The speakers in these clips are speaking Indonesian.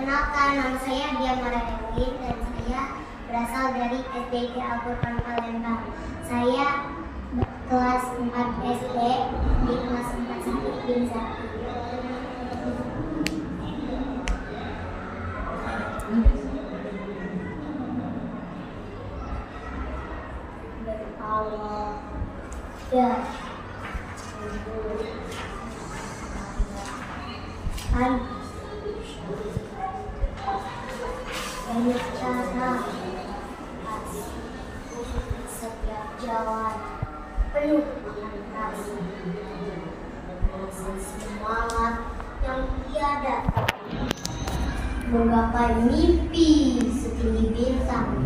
Perkenalkan, nama saya Dia Maragawin dan saya berasal dari SDIK Al-Quran Palembang. Saya kelas 4 SD di kelas 4 Sakit bin Zaki. Berallah dan banyak cara, setiap jalan penuh rasa semangat yang tiada menggapai mimpi setinggi bintang.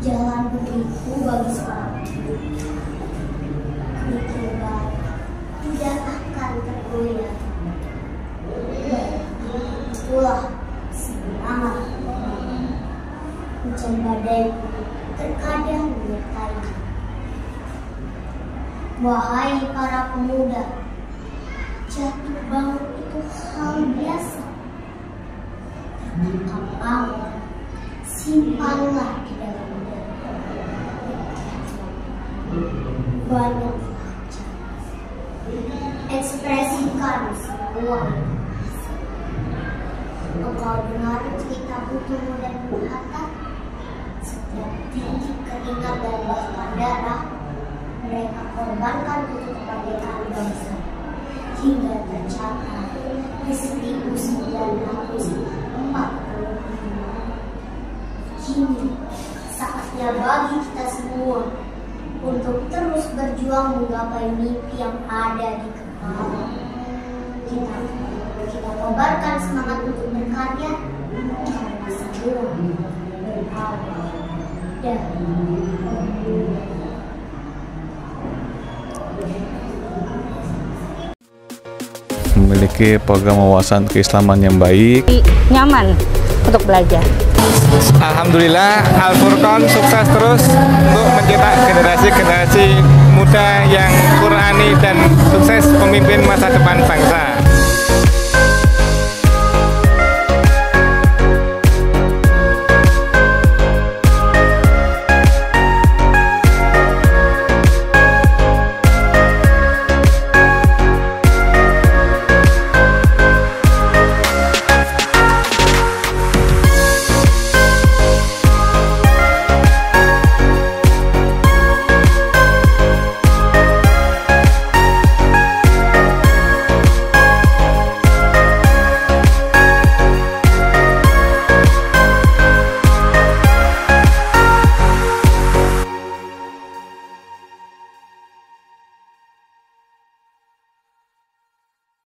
Jalan begitu bagi seorang kenikmatan tidak akan tergoyah. Itulah semangat hujan badai terkadang menyertai. Wahai para pemuda, jatuh bangun itu hal biasa. Tertangkap bangun, simpanlah di dalam banyak ekspresikan semua. Engkau dengar cerita butuhmu dan Hatta. Setiap titik keringat dan bahkan darah mereka korbankan untuk kemerdekaan bangsa, hingga tercapai di 1945. Kini saatnya bagi kita semua untuk terus berjuang menggapai mimpi yang ada di kepala kita. Kita kobarkan semangat untuk berkarya karena semua berawal dari memiliki program wawasan keislaman yang baik, nyaman untuk belajar. Alhamdulillah, Al-Furqan sukses terus untuk mencetak generasi muda yang Qurani dan sukses pemimpin masa depan bangsa.